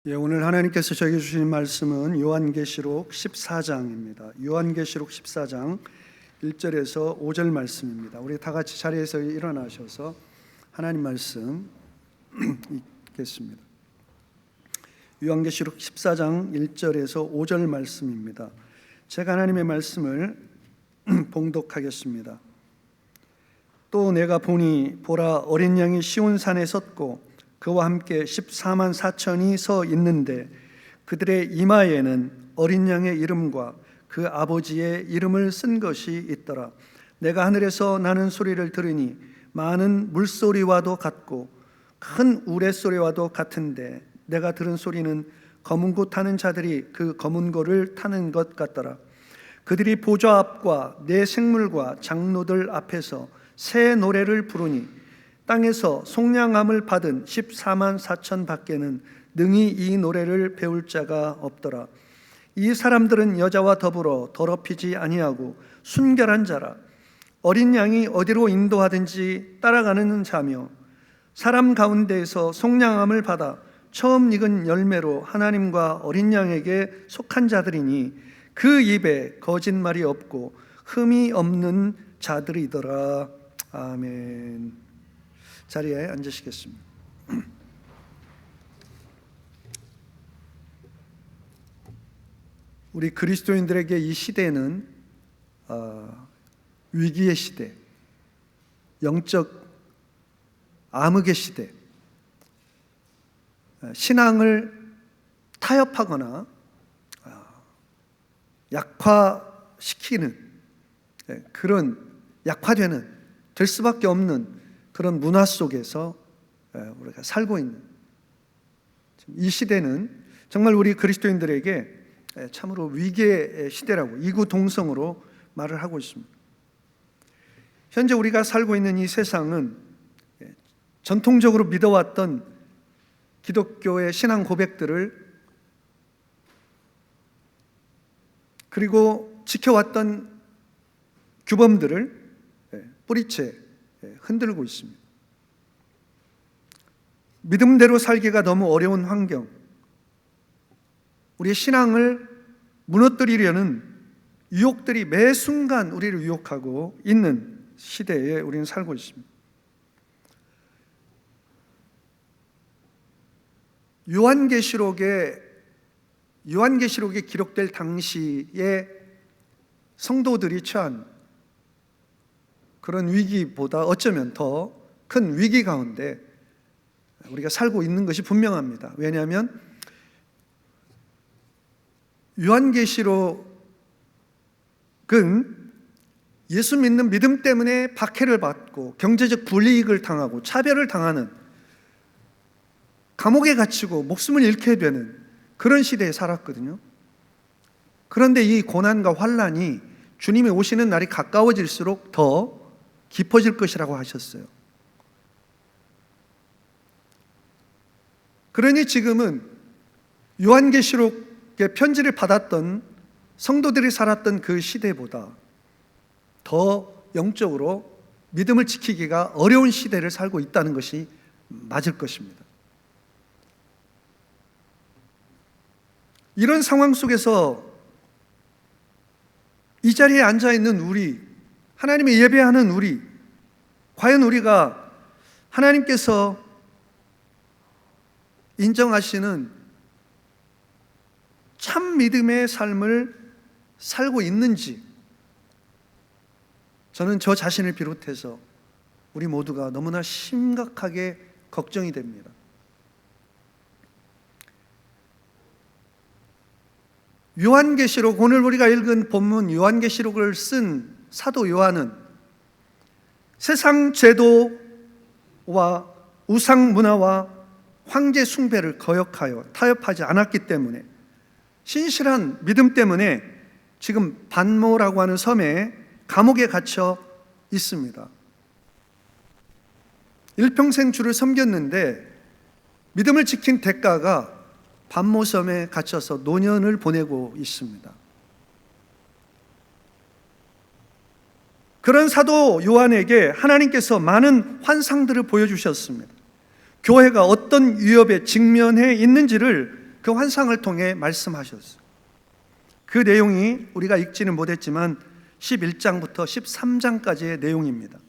오늘 하나님께서 저에게 주신 말씀은 요한계시록 14장입니다. 요한계시록 14장 1절에서 5절 말씀입니다. 우리 다 같이 자리에서 일어나셔서 하나님 말씀 읽겠습니다. 요한계시록 14장 1절에서 5절 말씀입니다. 제가 하나님의 말씀을 봉독하겠습니다. 또 내가 보니 보라, 어린 양이 시온산에 섰고 그와 함께 14만 4천이 서 있는데 그들의 이마에는 어린 양의 이름과 그 아버지의 이름을 쓴 것이 있더라. 내가 하늘에서 나는 소리를 들으니 많은 물소리와도 같고 큰 우레소리와도 같은데 내가 들은 소리는 검은 고 타는 자들이 그 검은 고를 타는 것 같더라. 그들이 보좌 앞과 네 생물과 장로들 앞에서 새 노래를 부르니 땅에서 속량함을 받은 14만 4천 밖에는 능히 이 노래를 배울 자가 없더라. 이 사람들은 여자와 더불어 더럽히지 아니하고 순결한 자라. 어린 양이 어디로 인도하든지 따라가는 자며 사람 가운데에서 속량함을 받아 처음 익은 열매로 하나님과 어린 양에게 속한 자들이니 그 입에 거짓말이 없고 흠이 없는 자들이더라. 아멘. 자리에 앉으시겠습니다. 우리 그리스도인들에게 이 시대는 위기의 시대, 영적 암흑의 시대, 신앙을 타협하거나 약화시키는 그런 약화되는 될 수밖에 없는 그런 문화 속에서 우리가 살고 있는 이 시대는 정말 우리 그리스도인들에게 참으로 위기의 시대라고 이구동성으로 말을 하고 있습니다. 현재 우리가 살고 있는 이 세상은 전통적으로 믿어왔던 기독교의 신앙 고백들을 그리고 지켜왔던 규범들을 뿌리채 흔들고 있습니다. 믿음대로 살기가 너무 어려운 환경, 우리의 신앙을 무너뜨리려는 유혹들이 매 순간 우리를 유혹하고 있는 시대에 우리는 살고 있습니다. 요한계시록에 기록될 당시에 성도들이 처한 그런 위기보다 어쩌면 더 큰 위기 가운데 우리가 살고 있는 것이 분명합니다. 왜냐하면 요한계시록은 예수 믿는 믿음 때문에 박해를 받고 경제적 불이익을 당하고 차별을 당하는, 감옥에 갇히고 목숨을 잃게 되는 그런 시대에 살았거든요. 그런데 이 고난과 환난이 주님이 오시는 날이 가까워질수록 더 깊어질 것이라고 하셨어요. 그러니 지금은 요한계시록의 편지를 받았던 성도들이 살았던 그 시대보다 더 영적으로 믿음을 지키기가 어려운 시대를 살고 있다는 것이 맞을 것입니다. 이런 상황 속에서 이 자리에 앉아있는 우리, 하나님의 예배하는 우리, 과연 우리가 하나님께서 인정하시는 참 믿음의 삶을 살고 있는지, 저는 저 자신을 비롯해서 우리 모두가 너무나 심각하게 걱정이 됩니다. 요한계시록, 오늘 우리가 읽은 본문 요한계시록을 쓴 사도 요한은 세상 제도와 우상 문화와 황제 숭배를 거역하여 타협하지 않았기 때문에, 신실한 믿음 때문에 지금 반모라고 하는 섬에 감옥에 갇혀 있습니다. 일평생 주를 섬겼는데 믿음을 지킨 대가가 반모섬에 갇혀서 노년을 보내고 있습니다. 그런 사도 요한에게 하나님께서 많은 환상들을 보여주셨습니다. 교회가 어떤 위협에 직면해 있는지를 그 환상을 통해 말씀하셨어요. 그 내용이 우리가 읽지는 못했지만 11장부터 13장까지의 내용입니다.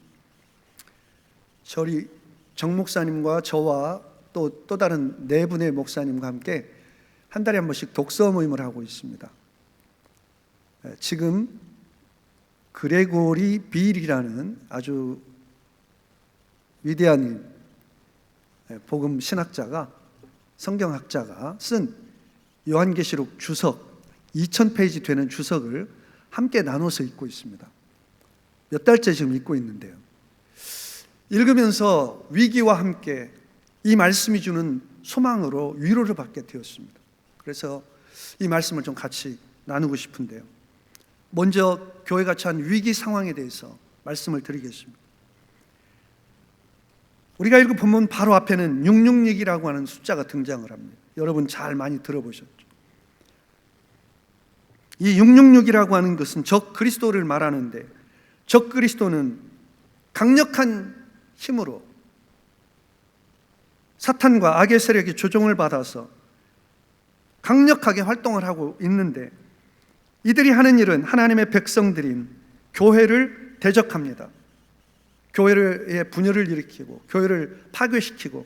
저희 정 목사님과 저와 또 다른 네 분의 목사님과 함께 한 달에 한 번씩 독서 모임을 하고 있습니다. 지금 그레고리 빌이라는 아주 위대한 복음 신학자가, 성경학자가 쓴 요한계시록 주석 2000페이지 되는 주석을 함께 나눠서 읽고 있습니다. 몇 달째 지금 읽고 있는데요, 읽으면서 위기와 함께 이 말씀이 주는 소망으로 위로를 받게 되었습니다. 그래서 이 말씀을 좀 같이 나누고 싶은데요, 먼저 교회가 처한 위기 상황에 대해서 말씀을 드리겠습니다. 우리가 읽은 본문 바로 앞에는 666이라고 하는 숫자가 등장을 합니다. 여러분 잘 많이 들어보셨죠? 이 666이라고 하는 것은 적 그리스도를 말하는데, 적 그리스도는 강력한 힘으로 사탄과 악의 세력의 조종을 받아서 강력하게 활동을 하고 있는데, 이들이 하는 일은 하나님의 백성들인 교회를 대적합니다. 교회의 분열을 일으키고 교회를 파괴시키고,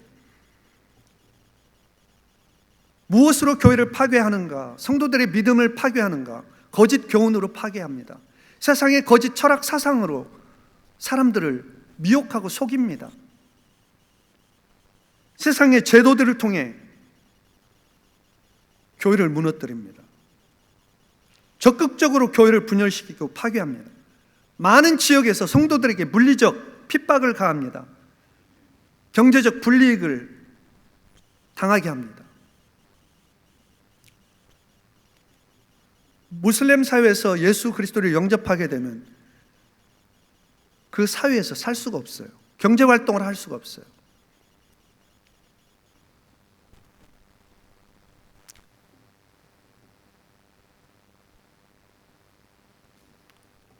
무엇으로 교회를 파괴하는가? 성도들의 믿음을 파괴하는가? 거짓 교훈으로 파괴합니다. 세상의 거짓 철학 사상으로 사람들을 미혹하고 속입니다. 세상의 제도들을 통해 교회를 무너뜨립니다. 적극적으로 교회를 분열시키고 파괴합니다. 많은 지역에서 성도들에게 물리적 핍박을 가합니다. 경제적 불이익을 당하게 합니다. 무슬림 사회에서 예수 그리스도를 영접하게 되면 그 사회에서 살 수가 없어요. 경제 활동을 할 수가 없어요.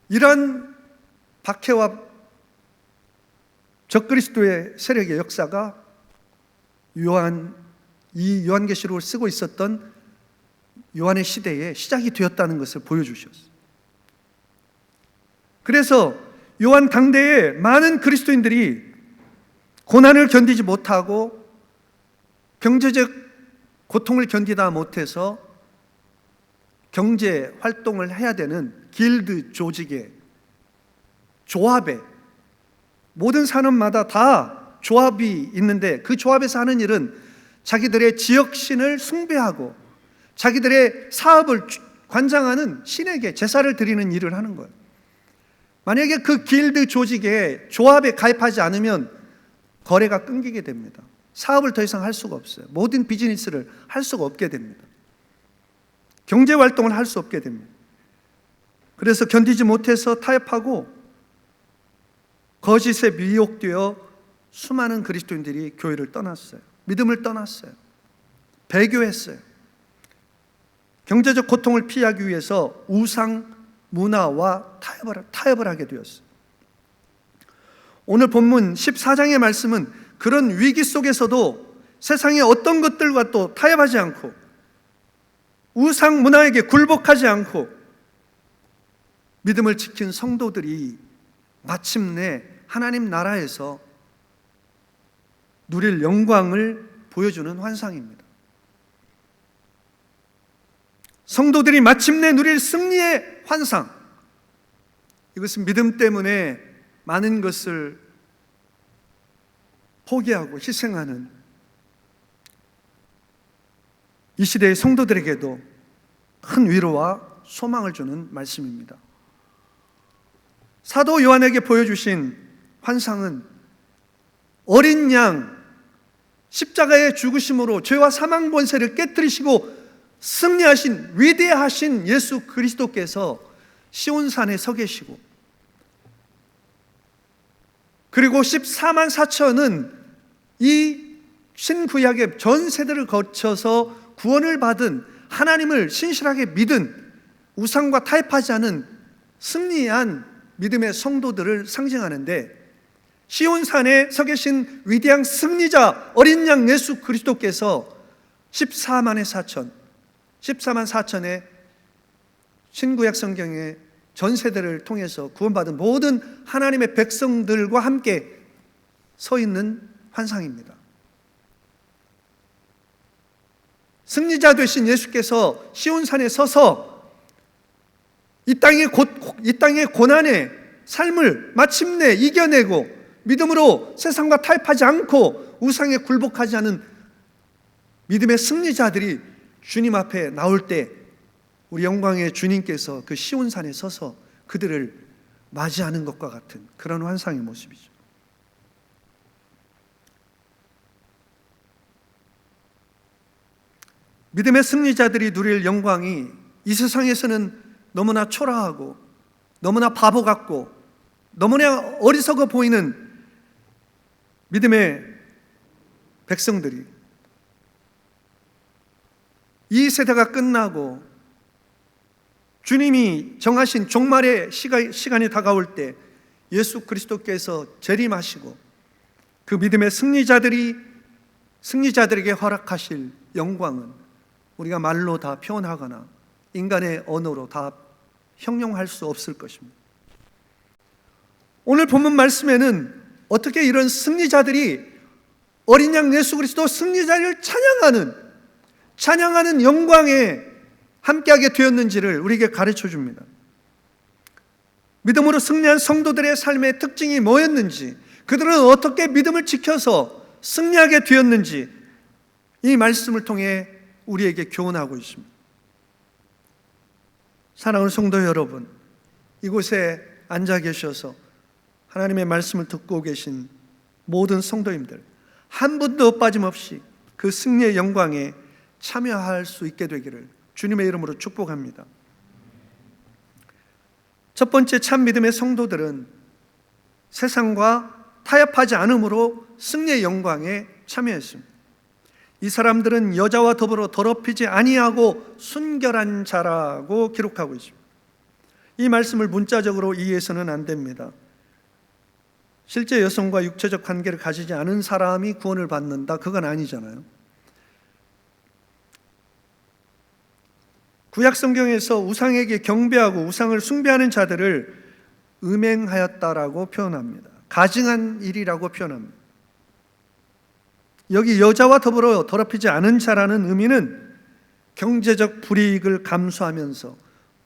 이런 박해와 적그리스도의 세력의 역사가 이 요한계시록을 쓰고 있었던 요한의 시대에 시작이 되었다는 것을 보여주셨어요. 그래서 요한 당대에 많은 그리스도인들이 고난을 견디지 못하고 경제적 고통을 견디다 못해서 경제 활동을 해야 되는 길드 조직에, 조합에, 모든 산업마다 다 조합이 있는데, 그 조합에서 하는 일은 자기들의 지역신을 숭배하고 자기들의 사업을 관장하는 신에게 제사를 드리는 일을 하는 거예요. 만약에 그 길드 조직에, 조합에 가입하지 않으면 거래가 끊기게 됩니다. 사업을 더 이상 할 수가 없어요. 모든 비즈니스를 할 수가 없게 됩니다. 경제 활동을 할 수 없게 됩니다. 그래서 견디지 못해서 타협하고 거짓에 미혹되어 수많은 그리스도인들이 교회를 떠났어요. 믿음을 떠났어요. 배교했어요. 경제적 고통을 피하기 위해서 우상 문화와 타협을 하게 되었어요. 오늘 본문 14장의 말씀은 그런 위기 속에서도 세상의 어떤 것들과 또 타협하지 않고 우상 문화에게 굴복하지 않고 믿음을 지킨 성도들이 마침내 하나님 나라에서 누릴 영광을 보여주는 환상입니다. 성도들이 마침내 누릴 승리의 환상, 이것은 믿음 때문에 많은 것을 포기하고 희생하는 이 시대의 성도들에게도 큰 위로와 소망을 주는 말씀입니다. 사도 요한에게 보여주신 환상은 어린 양 십자가의 죽으심으로 죄와 사망 권세를 깨뜨리시고 승리하신 위대하신 예수 그리스도께서 시온산에 서 계시고, 그리고 14만 4천은 이 신구약의 전 세대를 거쳐서 구원을 받은, 하나님을 신실하게 믿은, 우상과 타협하지 않은 승리한 믿음의 성도들을 상징하는데, 시온산에 서 계신 위대한 승리자 어린 양 예수 그리스도께서 14만 4천의 신구약 성경의 전 세대를 통해서 구원받은 모든 하나님의 백성들과 함께 서 있는 환상입니다. 승리자 되신 예수께서 시온산에 서서 이 땅의 고난의 삶을 마침내 이겨내고 믿음으로 세상과 타협하지 않고 우상에 굴복하지 않은 믿음의 승리자들이 주님 앞에 나올 때 우리 영광의 주님께서 그 시온산에 서서 그들을 맞이하는 것과 같은 그런 환상의 모습이죠. 믿음의 승리자들이 누릴 영광이 이 세상에서는 너무나 초라하고 너무나 바보 같고 너무나 어리석어 보이는 믿음의 백성들이 이 세대가 끝나고 주님이 정하신 종말의 시간이 다가올 때 예수 그리스도께서 재림하시고 그 믿음의 승리자들에게 허락하실 영광은 우리가 말로 다 표현하거나 인간의 언어로 다 형용할 수 없을 것입니다. 오늘 본문 말씀에는 어떻게 이런 승리자들이 어린 양 예수 그리스도 승리자를 찬양하는 영광에 함께하게 되었는지를 우리에게 가르쳐 줍니다. 믿음으로 승리한 성도들의 삶의 특징이 뭐였는지, 그들은 어떻게 믿음을 지켜서 승리하게 되었는지 이 말씀을 통해 우리에게 교훈하고 있습니다. 사랑하는 성도 여러분, 이곳에 앉아 계셔서 하나님의 말씀을 듣고 계신 모든 성도님들 한 분도 빠짐없이 그 승리의 영광에 참여할 수 있게 되기를 주님의 이름으로 축복합니다. 첫 번째 참 믿음의 성도들은 세상과 타협하지 않음으로 승리의 영광에 참여했습니다. 이 사람들은 여자와 더불어 더럽히지 아니하고 순결한 자라고 기록하고 있습니다. 이 말씀을 문자적으로 이해해서는 안 됩니다. 실제 여성과 육체적 관계를 가지지 않은 사람이 구원을 받는다, 그건 아니잖아요. 구약 성경에서 우상에게 경배하고 우상을 숭배하는 자들을 음행하였다라고 표현합니다. 가증한 일이라고 표현합니다. 여기 여자와 더불어 더럽히지 않은 자라는 의미는 경제적 불이익을 감수하면서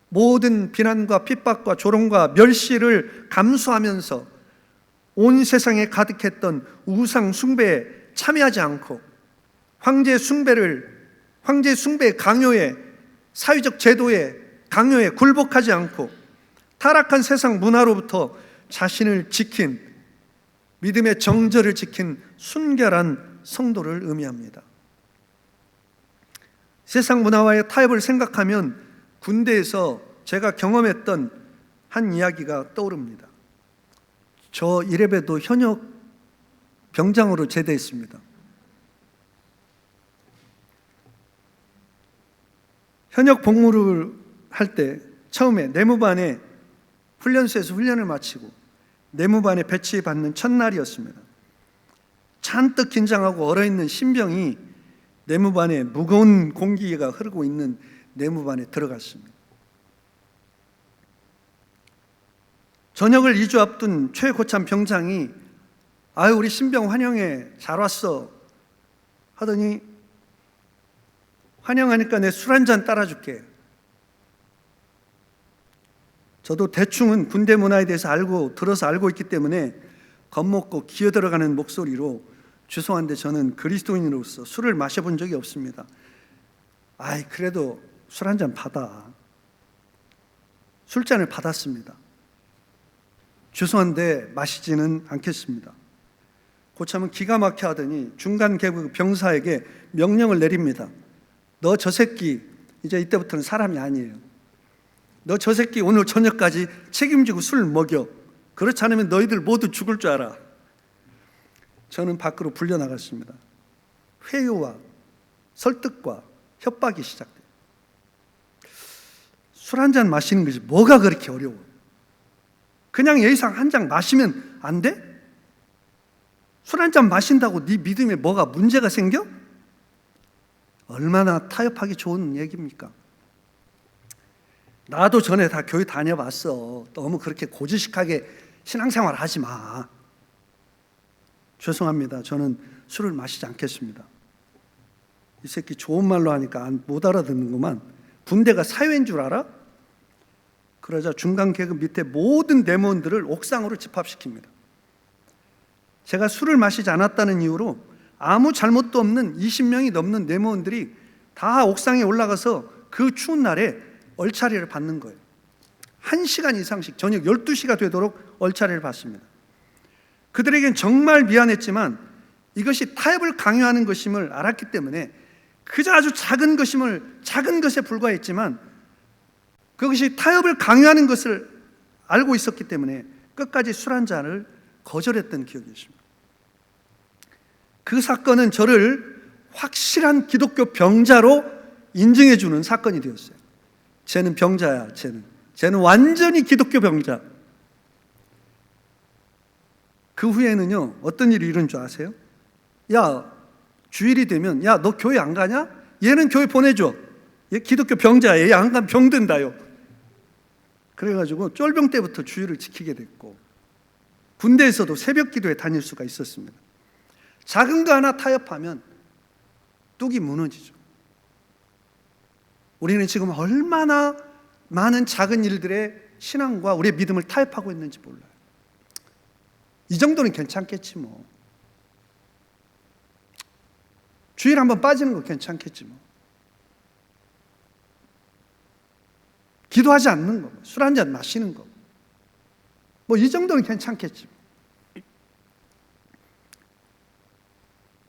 모든 비난과 핍박과 조롱과 멸시를 감수하면서 온 세상에 가득했던 우상 숭배에 참여하지 않고 황제 숭배 강요에, 사회적 제도에 강요에 굴복하지 않고 타락한 세상 문화로부터 자신을 지킨, 믿음의 정절을 지킨 순결한 성도를 의미합니다. 세상 문화와의 타협을 생각하면 군대에서 제가 경험했던 한 이야기가 떠오릅니다. 저 이래봬도 현역 병장으로 제대했습니다. 현역 복무를 할 때 처음에 내무반에 훈련소에서 훈련을 마치고 내무반에 배치받는 첫날이었습니다. 잔뜩 긴장하고 얼어있는 신병이 내무반에 무거운 공기가 흐르고 있는 내무반에 들어갔습니다. 전역을 2주 앞둔 최고참 병장이 아유 우리 신병 환영해, 잘 왔어 하더니 환영하니까 내 술 한잔 따라줄게. 저도 대충은 군대 문화에 대해서 들어서 알고 있기 때문에 겁먹고 기어들어가는 목소리로 죄송한데 저는 그리스도인으로서 술을 마셔본 적이 없습니다. 아이 그래도 술 한잔 받아. 술잔을 받았습니다. 죄송한데 마시지는 않겠습니다. 고참은 기가 막혀 하더니 중간 계급 병사에게 명령을 내립니다. 너 저 새끼 이제 이때부터는 사람이 아니에요. 너 저 새끼 오늘 저녁까지 책임지고 술 먹여. 그렇지 않으면 너희들 모두 죽을 줄 알아. 저는 밖으로 불려나갔습니다. 회유와 설득과 협박이 시작돼요. 술 한 잔 마시는 것이 뭐가 그렇게 어려워? 그냥 예의상 한 잔 마시면 안 돼? 술 한 잔 마신다고 네 믿음에 뭐가 문제가 생겨? 얼마나 타협하기 좋은 얘기입니까? 나도 전에 다 교회 다녀봤어. 너무 그렇게 고지식하게 신앙생활 하지 마. 죄송합니다. 저는 술을 마시지 않겠습니다. 이 새끼 좋은 말로 하니까 못 알아듣는구만. 군대가 사회인 줄 알아? 그러자 중간 계급 밑에 모든 대무원들을 옥상으로 집합시킵니다. 제가 술을 마시지 않았다는 이유로 아무 잘못도 없는 20명이 넘는 대무원들이 다 옥상에 올라가서 그 추운 날에 얼차례를 받는 거예요. 1시간 이상씩 저녁 12시가 되도록 얼차례를 받습니다. 그들에겐 정말 미안했지만 이것이 타협을 강요하는 것임을 알았기 때문에 그저 아주 작은 것에 불과했지만 그것이 타협을 강요하는 것을 알고 있었기 때문에 끝까지 술 한 잔을 거절했던 기억이 있습니다. 그 사건은 저를 확실한 기독교 병자로 인증해 주는 사건이 되었어요. 쟤는 병자야. 쟤는 완전히 기독교 병자. 그 후에는요, 어떤 일이 일어난 줄 아세요? 야, 주일이 되면 야, 너 교회 안 가냐? 얘는 교회 보내줘. 얘 기독교 병자야. 얘 안 가면 병든다요. 그래가지고 쫄병 때부터 주일을 지키게 됐고 군대에서도 새벽 기도에 다닐 수가 있었습니다. 작은 거 하나 타협하면 뚝이 무너지죠. 우리는 지금 얼마나 많은 작은 일들의 신앙과 우리의 믿음을 타협하고 있는지 몰라요. 이 정도는 괜찮겠지 뭐. 주일 한번 빠지는 거 괜찮겠지 뭐. 기도하지 않는 거, 술 한 잔 마시는 거, 뭐 이 정도는 괜찮겠지.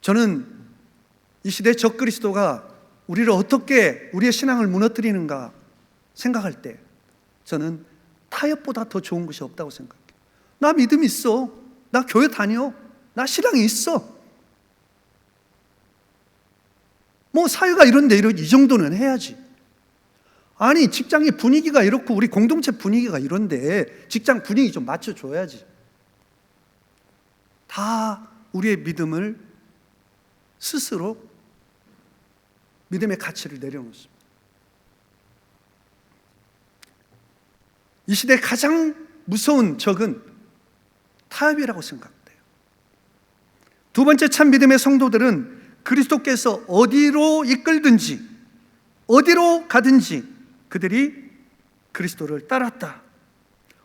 저는 이 시대 적그리스도가 우리를 어떻게 우리의 신앙을 무너뜨리는가 생각할 때 저는 타협보다 더 좋은 것이 없다고 생각해요. 나 믿음 있어. 나 교회 다녀. 나 신앙이 있어. 뭐 사회가 이런데 이 정도는 해야지. 아니 직장의 분위기가 이렇고 우리 공동체 분위기가 이런데 직장 분위기 좀 맞춰줘야지. 다 우리의 믿음을 스스로 믿음의 가치를 내려놓습니다. 이 시대의 가장 무서운 적은 타협이라고 생각돼요. 두 번째 참 믿음의 성도들은 그리스도께서 어디로 이끌든지 어디로 가든지 그들이 그리스도를 따랐다.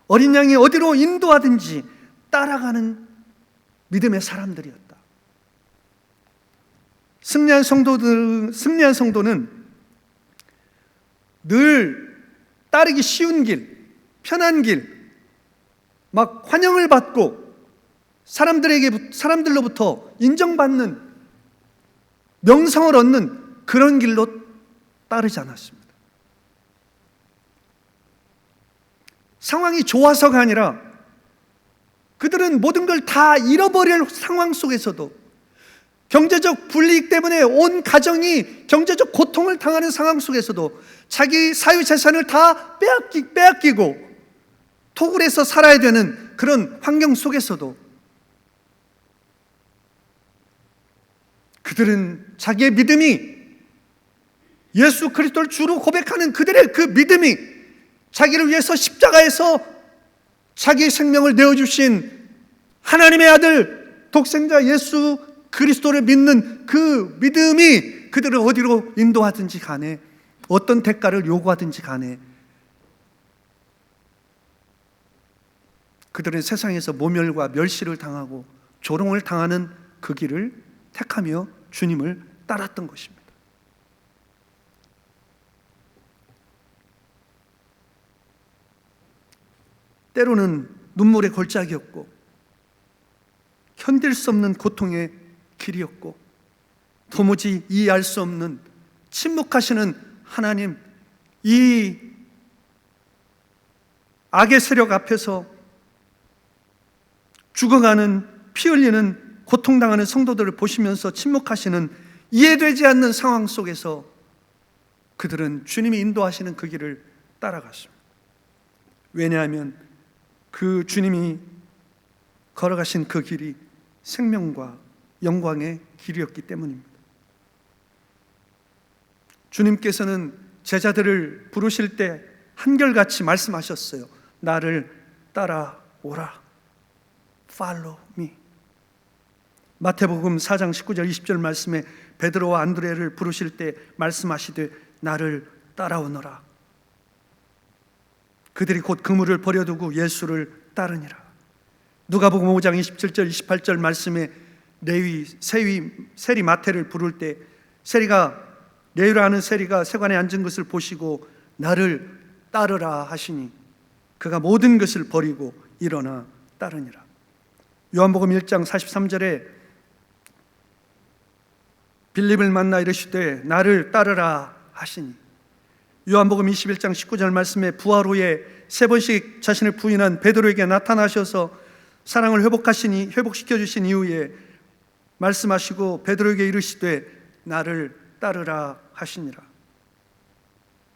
어린 양이 어디로 인도하든지 따라가는 믿음의 사람들이었다. 승리한 성도는 늘 따르기 쉬운 길, 편한 길, 막 환영을 받고 사람들로부터 인정받는 명성을 얻는 그런 길로 따르지 않았습니다. 상황이 좋아서가 아니라 그들은 모든 걸 다 잃어버릴 상황 속에서도 경제적 불이익 때문에 온 가정이 경제적 고통을 당하는 상황 속에서도 자기 사유재산을 다 빼앗기고 토굴에서 살아야 되는 그런 환경 속에서도 그들은 자기의 믿음이 예수 그리스도를 주로 고백하는 그들의 그 믿음이 자기를 위해서 십자가에서 자기의 생명을 내어주신 하나님의 아들 독생자 예수 그리스도를 믿는 그 믿음이 그들을 어디로 인도하든지 간에 어떤 대가를 요구하든지 간에 그들은 세상에서 모멸과 멸시를 당하고 조롱을 당하는 그 길을 택하며 주님을 따랐던 것입니다. 때로는 눈물의 골짜기였고 견딜 수 없는 고통의 길이었고 도무지 이해할 수 없는 침묵하시는 하나님, 이 악의 세력 앞에서 죽어가는 피 흘리는 고통당하는 성도들을 보시면서 침묵하시는 이해되지 않는 상황 속에서 그들은 주님이 인도하시는 그 길을 따라갔습니다. 왜냐하면 그 주님이 걸어가신 그 길이 생명과 영광의 길이었기 때문입니다. 주님께서는 제자들을 부르실 때 한결같이 말씀하셨어요. 나를 따라오라. Follow me. 마태복음 4장 19절 20절 말씀에 베드로와 안드레를 부르실 때 말씀하시되 나를 따라오너라. 그들이 곧 그물을 버려두고 예수를 따르니라. 누가복음 5장 27절 28절 말씀에 레위, 세리 마태를 부를 때 레위라 하는 세리가 세관에 앉은 것을 보시고 나를 따르라 하시니 그가 모든 것을 버리고 일어나 따르니라. 요한복음 1장 43절에 빌립을 만나 이르시되 나를 따르라 하시니, 요한복음 21장 19절 말씀에 부활 후에 3번씩 자신을 부인한 베드로에게 나타나셔서 사랑을 회복시켜 주신 이후에 말씀하시고 베드로에게 이르시되 나를 따르라 하시니라.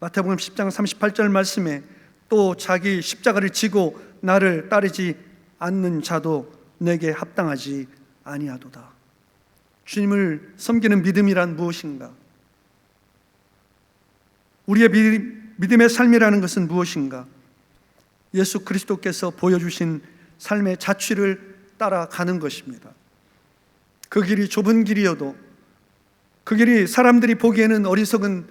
마태복음 10장 38절 말씀에 또 자기 십자가를 지고 나를 따르지 않는 자도 내게 합당하지 아니하도다. 주님을 섬기는 믿음이란 무엇인가? 우리의 믿음의 삶이라는 것은 무엇인가? 예수 그리스도께서 보여주신 삶의 자취를 따라가는 것입니다. 그 길이 좁은 길이어도, 그 길이 사람들이 보기에는 어리석은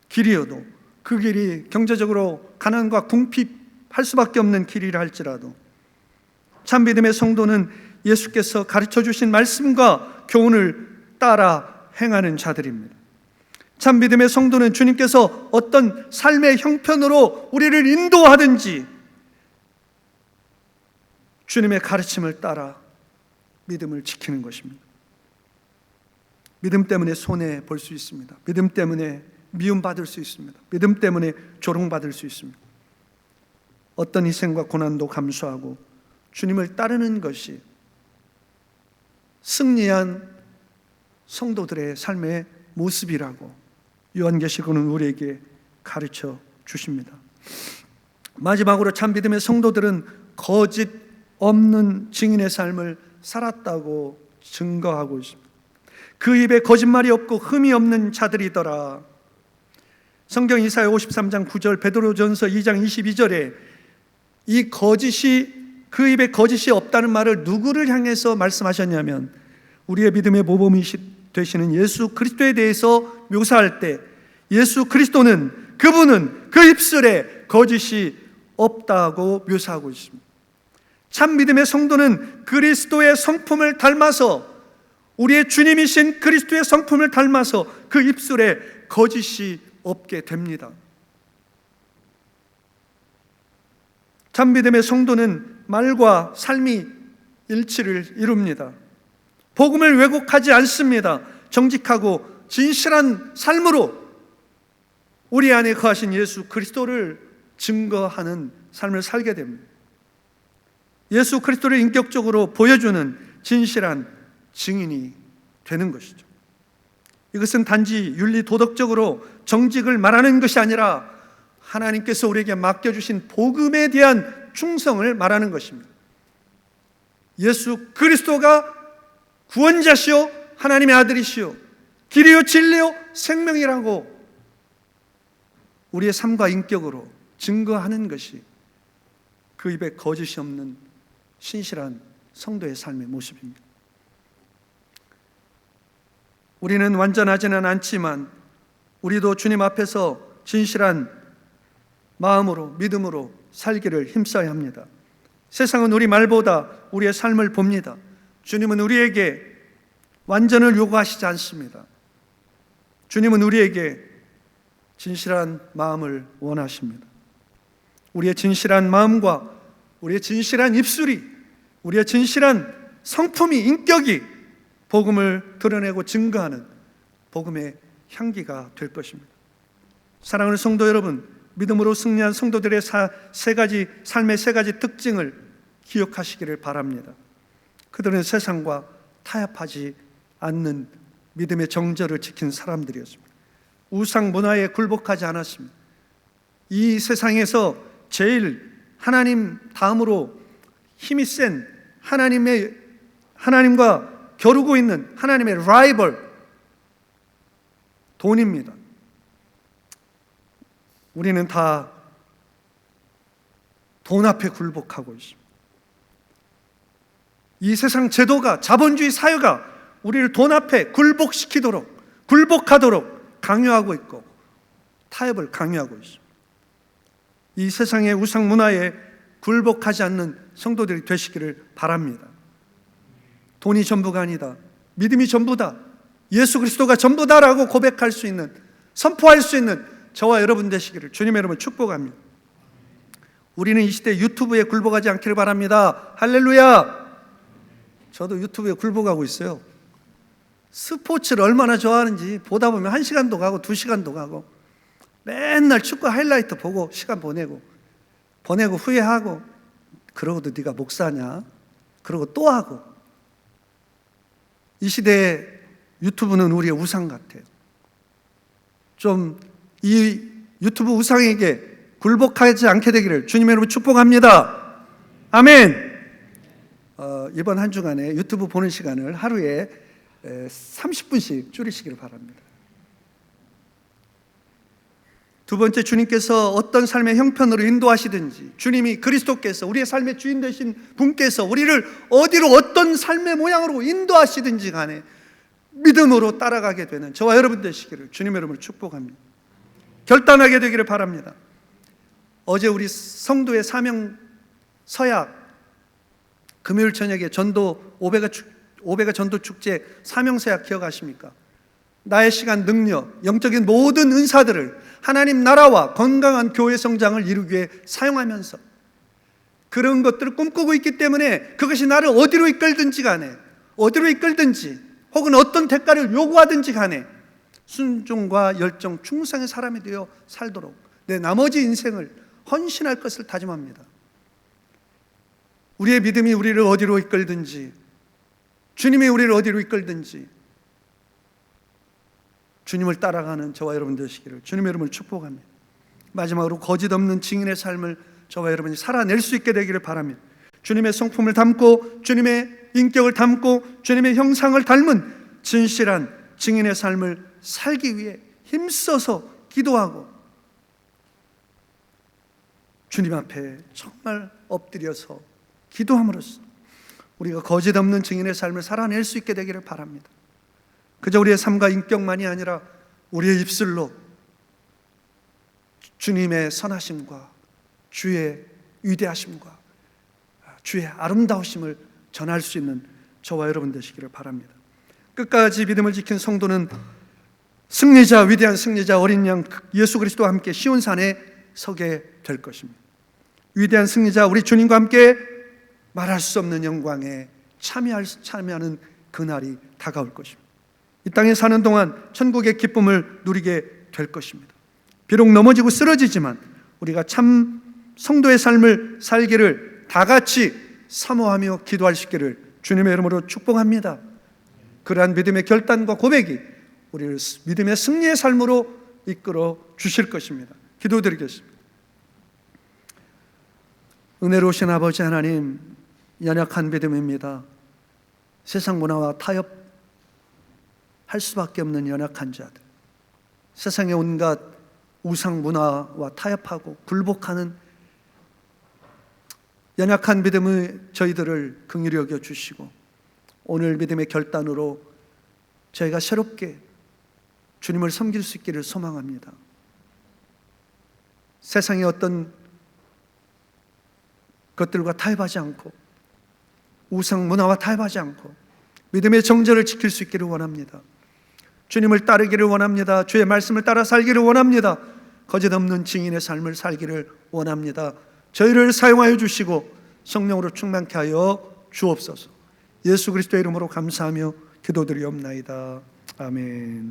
길이어도, 그 길이 경제적으로 가난과 궁핍할 수밖에 없는 길이라 할지라도 참 믿음의 성도는 예수께서 가르쳐 주신 말씀과 교훈을 따라 행하는 자들입니다. 참 믿음의 성도는 주님께서 어떤 삶의 형편으로 우리를 인도하든지 주님의 가르침을 따라 믿음을 지키는 것입니다. 믿음 때문에 손해 볼 수 있습니다. 믿음 때문에 미움받을 수 있습니다. 믿음 때문에 조롱받을 수 있습니다. 어떤 희생과 고난도 감수하고 주님을 따르는 것이 승리한 성도들의 삶의 모습이라고 요한계시록은 우리에게 가르쳐 주십니다. 마지막으로 참 믿음의 성도들은 거짓 없는 증인의 삶을 살았다고 증거하고 있습니다. 그 입에 거짓말이 없고 흠이 없는 자들이더라. 성경 이사야 53장 9절, 베드로전서 2장 22절에 이 거짓이, 그 입에 거짓이 없다는 말을 누구를 향해서 말씀하셨냐면 우리의 믿음의 모범이 되시는 예수 그리스도에 대해서 묘사할 때 예수 그리스도는, 그분은 그 입술에 거짓이 없다고 묘사하고 있습니다. 참 믿음의 성도는 그리스도의 성품을 닮아서, 우리의 주님이신 그리스도의 성품을 닮아서 그 입술에 거짓이 없게 됩니다. 참 믿음의 성도는 말과 삶이 일치를 이룹니다. 복음을 왜곡하지 않습니다. 정직하고 진실한 삶으로 우리 안에 거하신 예수 그리스도를 증거하는 삶을 살게 됩니다. 예수 그리스도를 인격적으로 보여주는 진실한 증인이 되는 것이죠. 이것은 단지 윤리 도덕적으로 정직을 말하는 것이 아니라 하나님께서 우리에게 맡겨주신 복음에 대한 충성을 말하는 것입니다. 예수 그리스도가 구원자시요 하나님의 아들이시요 길이요 진리요 생명이라고 우리의 삶과 인격으로 증거하는 것이 그 입에 거짓이 없는 신실한 성도의 삶의 모습입니다. 우리는 완전하지는 않지만 우리도 주님 앞에서 진실한 마음으로, 믿음으로 살기를 힘써야 합니다. 세상은 우리 말보다 우리의 삶을 봅니다. 주님은 우리에게 완전을 요구하시지 않습니다. 주님은 우리에게 진실한 마음을 원하십니다. 우리의 진실한 마음과 우리의 진실한 입술이, 우리의 진실한 성품이, 인격이 복음을 드러내고 증거하는 복음의 향기가 될 것입니다. 사랑하는 성도 여러분, 믿음으로 승리한 성도들의 삶의 세 가지 특징을 기억하시기를 바랍니다. 그들은 세상과 타협하지 않는 믿음의 정절을 지킨 사람들이었습니다. 우상 문화에 굴복하지 않았습니다. 이 세상에서 제일 하나님 다음으로 힘이 센 하나님과 겨루고 있는 하나님의 라이벌, 돈입니다. 우리는 다 돈 앞에 굴복하고 있습니다. 이 세상 제도가, 자본주의 사회가 우리를 돈 앞에 굴복하도록 강요하고 있고 타협을 강요하고 있습니다. 이 세상의 우상 문화에 굴복하지 않는 성도들이 되시기를 바랍니다. 돈이 전부가 아니다, 믿음이 전부다, 예수 그리스도가 전부다라고 고백할 수 있는, 선포할 수 있는 저와 여러분 되시기를 주님의 이름으로 축복합니다. 우리는 이 시대에 유튜브에 굴복하지 않기를 바랍니다. 할렐루야. 저도 유튜브에 굴복하고 있어요. 스포츠를 얼마나 좋아하는지 보다 보면 1시간도 가고 2시간도 가고 맨날 축구 하이라이트 보고 시간 보내고 후회하고, 그러고도 네가 목사냐? 그러고 또 하고. 이 시대에 유튜브는 우리의 우상 같아요. 좀 이 유튜브 우상에게 굴복하지 않게 되기를 주님의 이름으로 축복합니다. 아멘. 이번 한 주간에 유튜브 보는 시간을 하루에 30분씩 줄이시기를 바랍니다. 두 번째, 주님께서 어떤 삶의 형편으로 인도하시든지, 주님이 그리스도께서 우리의 삶의 주인 되신 분께서 우리를 어디로 어떤 삶의 모양으로 인도하시든지 간에 믿음으로 따라가게 되는 저와 여러분 되시기를 주님의 이름으로 축복합니다. 결단하게 되기를 바랍니다. 어제 우리 성도의 사명 서약 금요일 저녁에 전도 500가 전도 축제 사명 서약 기억하십니까? 나의 시간, 능력, 영적인 모든 은사들을 하나님 나라와 건강한 교회 성장을 이루기 위해 사용하면서 그런 것들을 꿈꾸고 있기 때문에 그것이 나를 어디로 이끌든지 간에, 어디로 이끌든지 혹은 어떤 대가를 요구하든지 간에 순종과 열정, 충성의 사람이 되어 살도록 내 나머지 인생을 헌신할 것을 다짐합니다. 우리의 믿음이 우리를 어디로 이끌든지, 주님이 우리를 어디로 이끌든지 주님을 따라가는 저와 여러분 되시기를 주님의 이름을 축복합니다. 마지막으로 거짓 없는 증인의 삶을 저와 여러분이 살아낼 수 있게 되기를 바랍니다. 주님의 성품을 담고 주님의 인격을 담고 주님의 형상을 닮은 진실한 증인의 삶을 살기 위해 힘써서 기도하고 주님 앞에 정말 엎드려서 기도함으로써 우리가 거짓 없는 증인의 삶을 살아낼 수 있게 되기를 바랍니다. 그저 우리의 삶과 인격만이 아니라 우리의 입술로 주님의 선하심과 주의 위대하심과 주의 아름다우심을 전할 수 있는 저와 여러분 되시기를 바랍니다. 끝까지 믿음을 지킨 성도는 승리자, 위대한 승리자 어린 양 예수 그리스도와 함께 시온산에 서게 될 것입니다. 위대한 승리자 우리 주님과 함께 말할 수 없는 영광에 참여하는 그날이 다가올 것입니다. 이 땅에 사는 동안 천국의 기쁨을 누리게 될 것입니다. 비록 넘어지고 쓰러지지만 우리가 참 성도의 삶을 살기를 다 같이 사모하며 기도할 수 있기를 주님의 이름으로 축복합니다. 그러한 믿음의 결단과 고백이 우리를 믿음의 승리의 삶으로 이끌어 주실 것입니다. 기도드리겠습니다. 은혜로우신 아버지 하나님, 연약한 믿음입니다. 세상 문화와 타협할 수밖에 없는 연약한 자들, 세상의 온갖 우상 문화와 타협하고 굴복하는 연약한 믿음의 저희들을 긍휼히 여겨 주시고 오늘 믿음의 결단으로 저희가 새롭게 주님을 섬길 수 있기를 소망합니다. 세상의 어떤 것들과 타협하지 않고 우상 문화와 타협하지 않고 믿음의 정절을 지킬 수 있기를 원합니다. 주님을 따르기를 원합니다. 주의 말씀을 따라 살기를 원합니다. 거짓 없는 증인의 삶을 살기를 원합니다. 저희를 사용하여 주시고 성령으로 충만케 하여 주옵소서. 예수 그리스도의 이름으로 감사하며 기도드리옵나이다. 아멘.